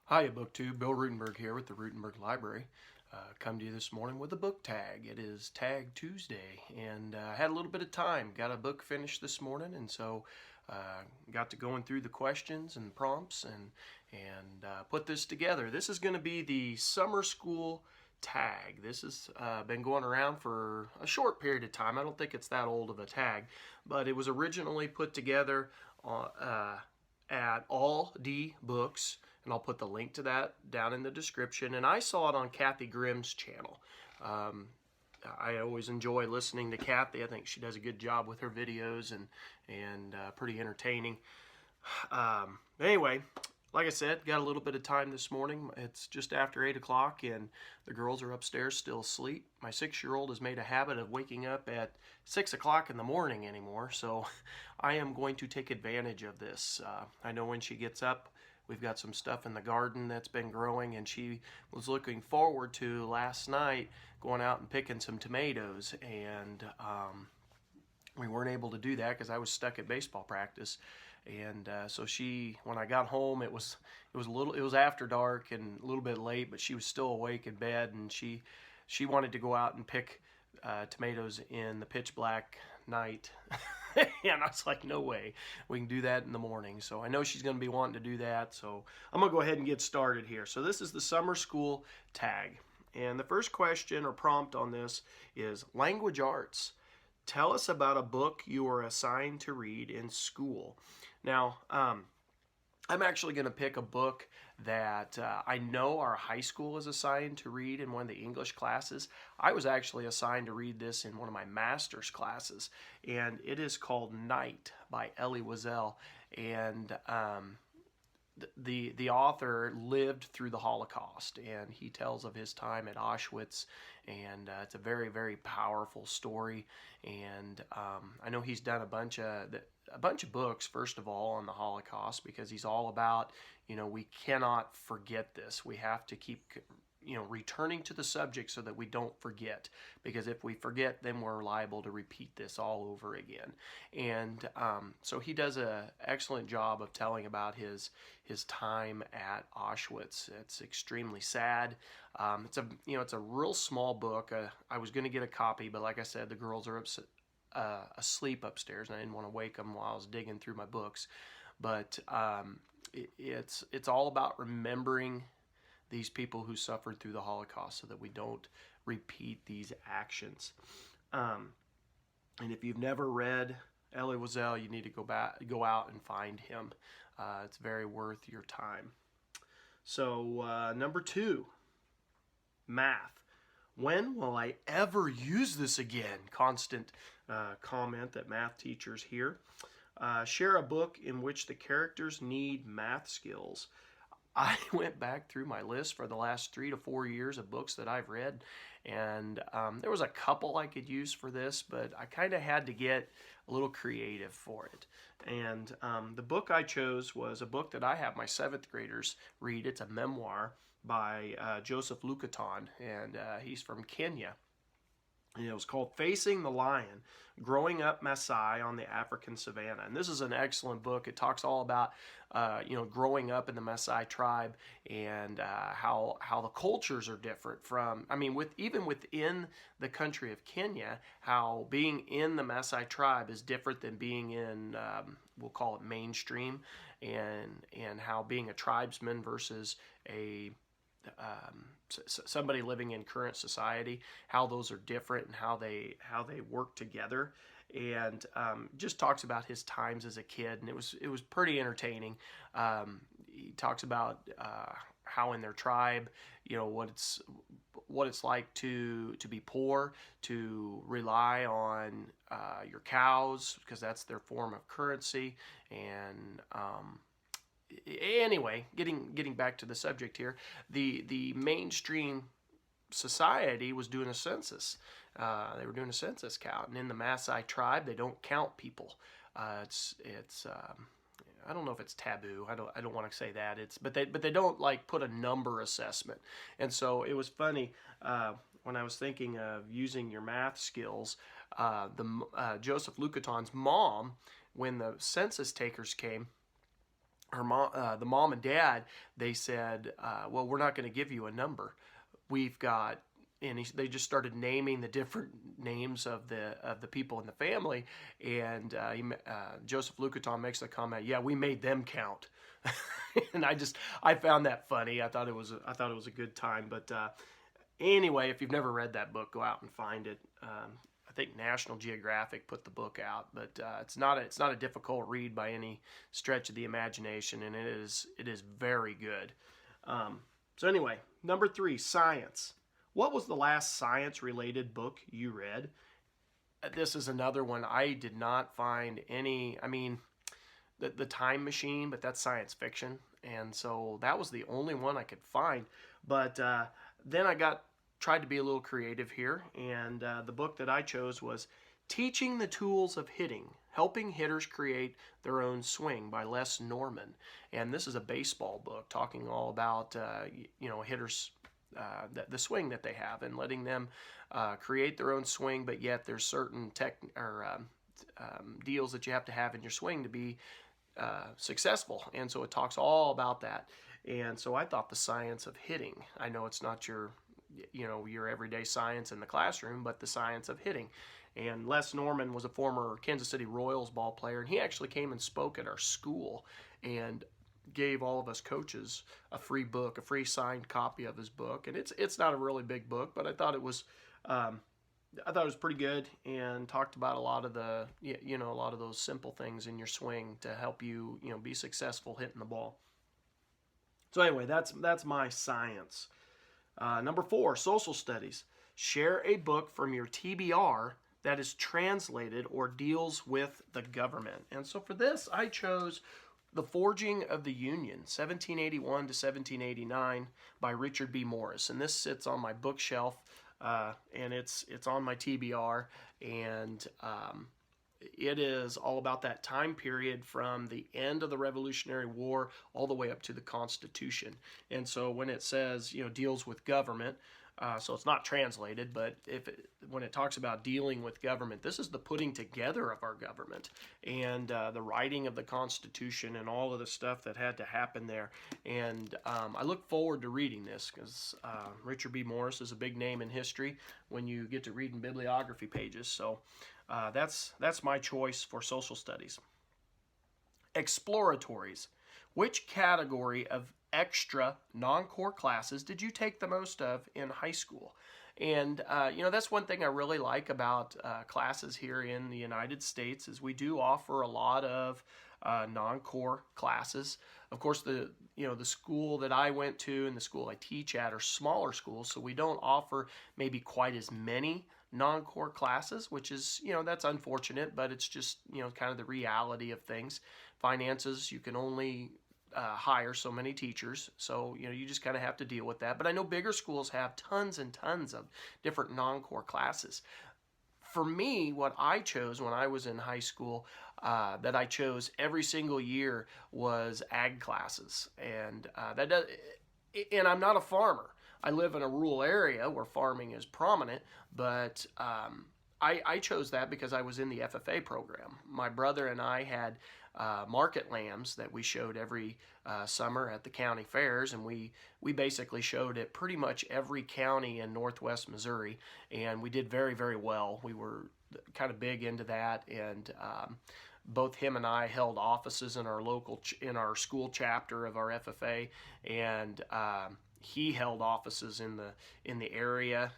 Hiya, BookTube. Bill Ruttenberg here with the Ruttenberg Library. Come to you this morning with a book tag. It is Tag Tuesday, and I had a little bit of time. Got a book finished this morning, and so got to going through the questions and prompts and put this together. This is going to be the summer school tag. This has been going around for a short period of time. I don't think it's that old of a tag, but it was originally put together at All D Books, and I'll put the link to that down in the description. And I saw it on Cathie Grimm's channel. I always enjoy listening to Cathie. I think she does a good job with her videos and pretty entertaining. Anyway, like I said, got a little bit of time this morning. It's just after 8 o'clock and the girls are upstairs still asleep. My 6-year-old has made a habit of waking up at 6 o'clock in the morning anymore, so I am going to take advantage of this. I know when she gets up, we've got some stuff in the garden that's been growing, and she was looking forward to last night going out and picking some tomatoes, and we weren't able to do that because I was stuck at baseball practice. And so she, when I got home, it was after dark and a little bit late, but she was still awake in bed, and she wanted to go out and pick tomatoes in the pitch black night. And I was like, no way, we can do that in the morning. So I know she's going to be wanting to do that, so I'm going to go ahead and get started here. So this is the summer school tag, and the first question or prompt on this is language arts. Tell us about a book you were assigned to read in school. Now, I'm actually going to pick a book that I know our high school is assigned to read in one of the English classes. I was actually assigned to read this in one of my master's classes, and it is called Night by Elie Wiesel. And the author lived through the Holocaust, and he tells of his time at Auschwitz, and it's a very, very powerful story. And I know he's done a bunch of books, first of all, on the Holocaust, because he's all about, we cannot forget this. We have to keep returning to the subject so that we don't forget, because if we forget, then we're liable to repeat this all over again. And so he does an excellent job of telling about his time at Auschwitz. It's extremely sad. It's a real small book. I was going to get a copy, but like I said, the girls are asleep upstairs, and I didn't want to wake them while I was digging through my books. But it's all about remembering these people who suffered through the Holocaust so that we don't repeat these actions. And if you've never read Elie Wiesel, you need to go out and find him. It's very worth your time. So number 2, math. When will I ever use this again? Constant comment that math teachers hear. Share a book in which the characters need math skills. I went back through my list for the last 3 to 4 years of books that I've read, and there was a couple I could use for this, but I kind of had to get a little creative for it. And the book I chose was a book that I have my 7th graders read. It's a memoir by Joseph Lucaton, and he's from Kenya. And it was called Facing the Lion, Growing Up Maasai on the African Savannah. And this is an excellent book. It talks all about, growing up in the Maasai tribe, and how the cultures are different from, even within the country of Kenya, how being in the Maasai tribe is different than being in, we'll call it mainstream, and how being a tribesman versus somebody living in current society, how those are different and how they work together. And just talks about his times as a kid, and it was pretty entertaining. He talks about how in their tribe, what it's like to be poor, to rely on your cows because that's their form of currency. And anyway, getting back to the subject here, the mainstream society was doing a census. They were doing a census count, and in the Maasai tribe, they don't count people. It's I don't know if it's taboo. I don't want to say that. But they don't like put a number assessment. And so it was funny when I was thinking of using your math skills. Joseph Lucaton's mom, when the census takers came, the mom and dad, they said, well, we're not going to give you a number. We've got, and they just started naming the different names of the people in the family, and Joseph Lucaton makes the comment, yeah, we made them count. And I found that funny. I thought it was a good time. But anyway, if you've never read that book, go out and find it. I think National Geographic put the book out, but it's not a difficult read by any stretch of the imagination, and it is very good. So anyway, number 3, science. What was the last science-related book you read? This is another one I did not find any. I mean, the Time Machine, but that's science fiction, and so that was the only one I could find. But then I tried to be a little creative here, and the book that I chose was Teaching the Tools of Hitting, Helping Hitters Create Their Own Swing by Les Norman. And this is a baseball book talking all about hitters, the swing that they have, and letting them create their own swing, but yet there's certain deals that you have to have in your swing to be successful. And so it talks all about that. And so I thought the science of hitting, I know it's not your everyday science in the classroom, but the science of hitting. And Les Norman was a former Kansas City Royals ball player, and he actually came and spoke at our school and gave all of us coaches a free book, a free signed copy of his book. And it's not a really big book, but I thought it was pretty good, and talked about a lot of those simple things in your swing to help you be successful hitting the ball. So anyway, that's my science. Number 4, social studies. Share a book from your TBR that is translated or deals with the government. And so for this, I chose The Forging of the Union, 1781 to 1789 by Richard B. Morris. And this sits on my bookshelf, and it's on my TBR, and it is all about that time period from the end of the Revolutionary War all the way up to the Constitution. And so when it says, deals with government, so it's not translated, but when it talks about dealing with government, this is the putting together of our government, and the writing of the Constitution and all of the stuff that had to happen there. And I look forward to reading this, because Richard B. Morris is a big name in history when you get to read in bibliography pages. So that's my choice for social studies. Exploratories. Which category of extra non-core classes did you take the most of in high school? And that's one thing I really like about classes here in the United States, is we do offer a lot of non-core classes. Of course, the school that I went to and the school I teach at are smaller schools, so we don't offer maybe quite as many non-core classes, which is, that's unfortunate, but it's just, kind of the reality of things. Finances, you can only hire so many teachers, so you just kind of have to deal with that. But I know bigger schools have tons and tons of different non-core classes. For me, what I chose when I was in high school, that I chose every single year, was ag classes, and and I'm not a farmer. I live in a rural area where farming is prominent, but I chose that because I was in the FFA program. My brother and I had market lambs that we showed every summer at the county fairs, and we basically showed at pretty much every county in northwest Missouri, and we did very, very well. We were kind of big into that, and both him and I held offices in our school chapter of our FFA, and he held offices in the area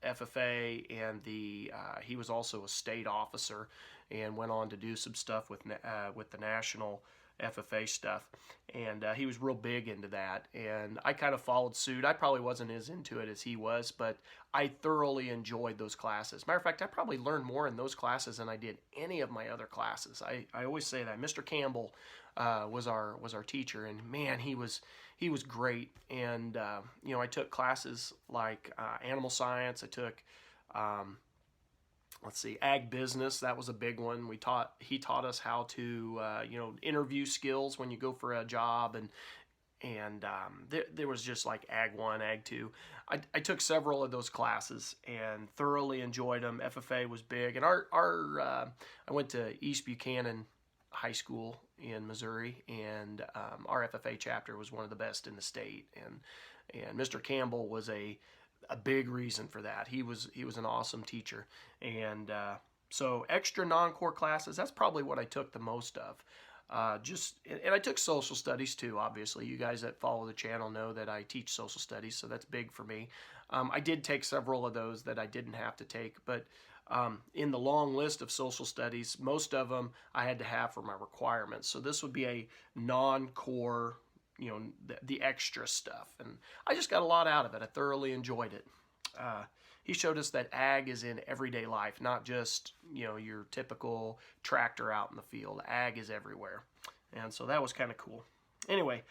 FFA, and he was also a state officer, and went on to do some stuff with the national FFA stuff, and he was real big into that, and I kind of followed suit. I probably wasn't as into it as he was, but I thoroughly enjoyed those classes. Matter of fact, I probably learned more in those classes than I did any of my other classes. I always say that. Mr. Campbell was our teacher, and man, he was great. And I took classes like animal science. I took ag business. That was a big one. He taught us how to interview skills when you go for a job, and there was just like ag 1, ag 2. I took several of those classes and thoroughly enjoyed them. FFA was big, and I went to East Buchanan high school in Missouri, and our FFA chapter was one of the best in the state. And Mr. Campbell was a big reason for that. He was an awesome teacher, and so extra non-core classes, that's probably what I took the most of. And I took social studies too, obviously. You guys that follow the channel know that I teach social studies, so that's big for me. I did take several of those that I didn't have to take, but in the long list of social studies, most of them I had to have for my requirements. So this would be a non-core, the extra stuff. And I just got a lot out of it. I thoroughly enjoyed it. He showed us that ag is in everyday life, not just, your typical tractor out in the field. Ag is everywhere. And so that was kind of cool. Anyway,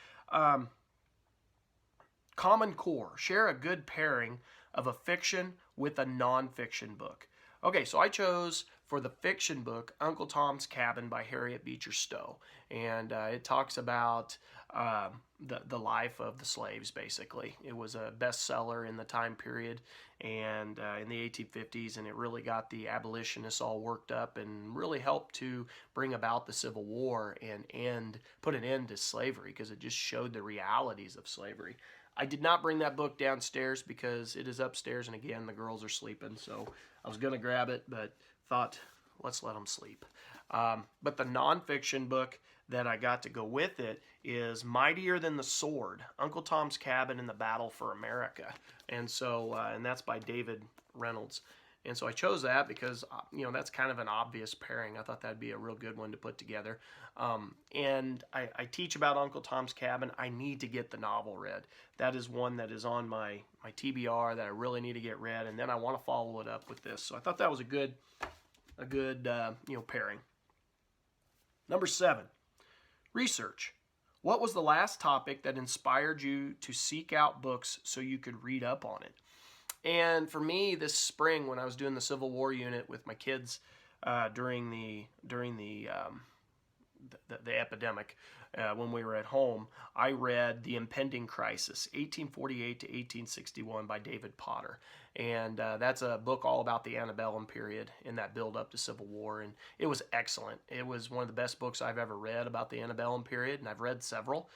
Common Core. Share a good pairing of a fiction with a nonfiction book. Okay, so I chose for the fiction book Uncle Tom's Cabin by Harriet Beecher Stowe. And it talks about the life of the slaves, basically. It was a bestseller in the time period and in the 1850s, and it really got the abolitionists all worked up and really helped to bring about the Civil War and put an end to slavery, because it just showed the realities of slavery. I did not bring that book downstairs because it is upstairs, and again, the girls are sleeping, so I was going to grab it, but thought, let's let them sleep. But the nonfiction book that I got to go with it is Mightier Than the Sword, Uncle Tom's Cabin in the Battle for America. And so, and that's by David Reynolds. And so I chose that because, that's kind of an obvious pairing. I thought that'd be a real good one to put together. And I teach about Uncle Tom's Cabin. I need to get the novel read. That is one that is on my TBR that I really need to get read. And then I want to follow it up with this. So I thought that was a good pairing. Number 7, research. What was the last topic that inspired you to seek out books so you could read up on it? And for me, this spring, when I was doing the Civil War unit with my kids during the epidemic, when we were at home, I read The Impending Crisis, 1848 to 1861 by David Potter. And that's a book all about the antebellum period in that build up to Civil War. And it was excellent. It was one of the best books I've ever read about the antebellum period, and I've read several.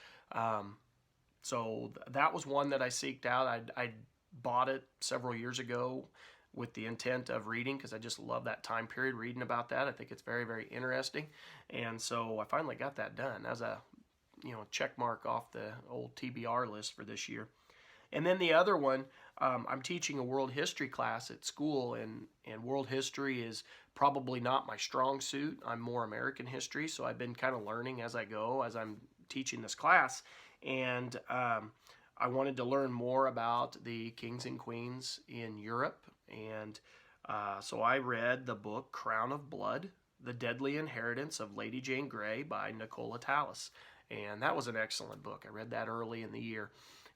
So that was one that I seeked out. I bought it several years ago with the intent of reading, because I just love that time period, reading about that. I think it's very, very interesting. And so I finally got that done as a check mark off the old TBR list for this year. And then the other one, I'm teaching a world history class at school, and world history is probably not my strong suit. I'm more American history, so I've been kind of learning as I go, as I'm teaching this class. And I wanted to learn more about the kings and queens in Europe, and so I read the book Crown of Blood, The Deadly Inheritance of Lady Jane Grey by Nicola Tallis, and that was an excellent book. I read that early in the year,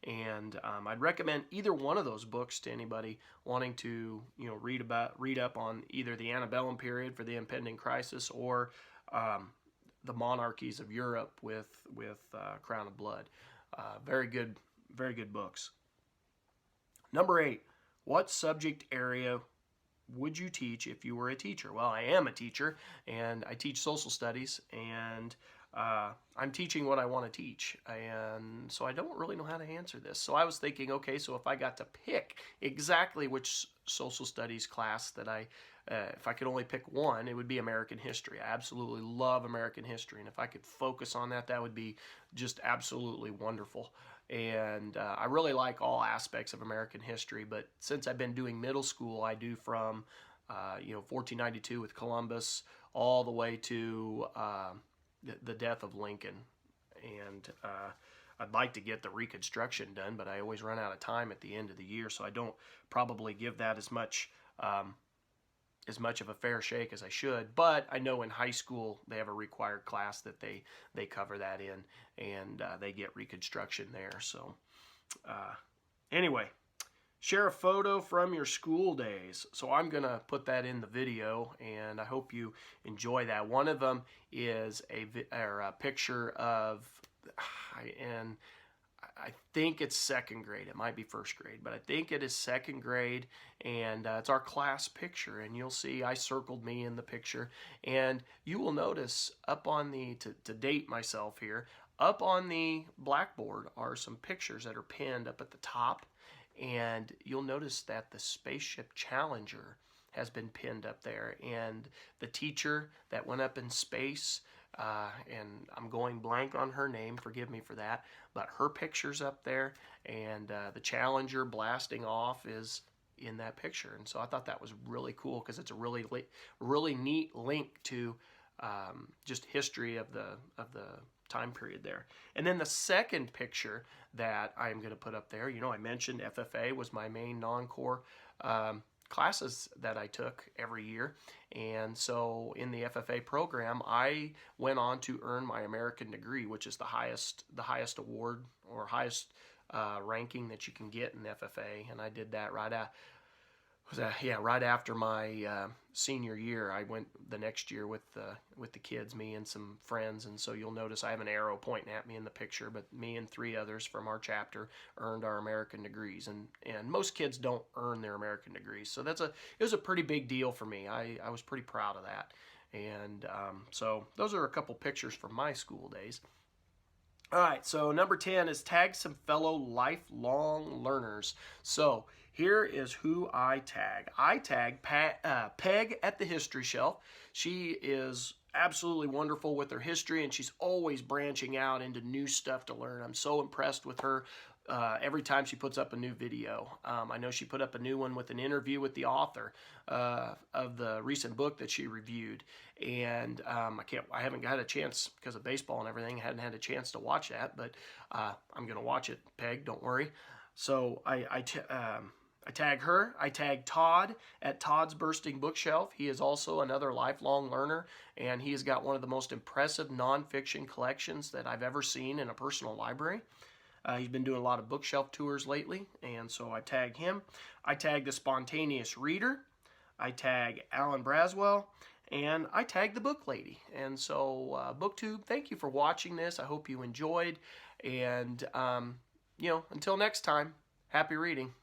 and I'd recommend either one of those books to anybody wanting to read up on either the antebellum period for the impending crisis or the monarchies of Europe with Crown of Blood. Very good books. Number 8, what subject area would you teach if you were a teacher? Well, I am a teacher, and I teach social studies, and I'm teaching what I want to teach, and so I don't really know how to answer this. So I was thinking, okay, so if I got to pick exactly which social studies class that if I could only pick one, it would be American history. I absolutely love American history, and if I could focus on that, that would be just absolutely wonderful. And I really like all aspects of American history, but since I've been doing middle school, I do from 1492 with Columbus all the way to the death of Lincoln. And I'd like to get the Reconstruction done, but I always run out of time at the end of the year, so I don't probably give that as much of a fair shake as I should. But I know in high school they have a required class that they cover that in, and they get Reconstruction there. So anyway, share a photo from your school days. So I'm gonna put that in the video, and I hope you enjoy that. One of them is a picture of, and I think it's second grade. It might be first grade, but I think it is second grade, and it's our class picture. And you'll see I circled me in the picture, and you will notice up on the to date myself here, up on the blackboard are some pictures that are pinned up at the top, and you'll notice that the Spaceship Challenger has been pinned up there, and the teacher that went up in space, and I'm going blank on her name, forgive me for that, but her picture's up there, and the Challenger blasting off is in that picture. And so I thought that was really cool because it's a really neat link to just history of the time period there. And then the second picture that I'm going to put up there, I mentioned FFA was my main non-core classes that I took every year. And so in the FFA program, I went on to earn my American degree, which is the highest award or highest ranking that you can get in FFA. And I did that right after my senior year. I went the next year with the kids, me and some friends, and so you'll notice I have an arrow pointing at me in the picture, but me and 3 others from our chapter earned our American degrees, and most kids don't earn their American degrees, so it was a pretty big deal for me. I was pretty proud of that, and so those are a couple pictures from my school days. All right, so number 10 is tag some fellow lifelong learners. So here is who I tag. I tag Peg at the History Shelf. She is absolutely wonderful with her history, and she's always branching out into new stuff to learn. I'm so impressed with her every time she puts up a new video. I know she put up a new one with an interview with the author of the recent book that she reviewed, and I haven't got a chance because of baseball and everything. I hadn't had a chance to watch that, but I'm gonna watch it, Peg. Don't worry. So I tag her. I tag Todd at Todd's Bursting Bookshelf. He is also another lifelong learner, and he has got one of the most impressive nonfiction collections that I've ever seen in a personal library. He's been doing a lot of bookshelf tours lately, and so I tag him. I tag the Spontaneous Reader. I tag Alan Braswell, and I tag the Book Lady. And so, BookTube, thank you for watching this. I hope you enjoyed, and until next time, happy reading.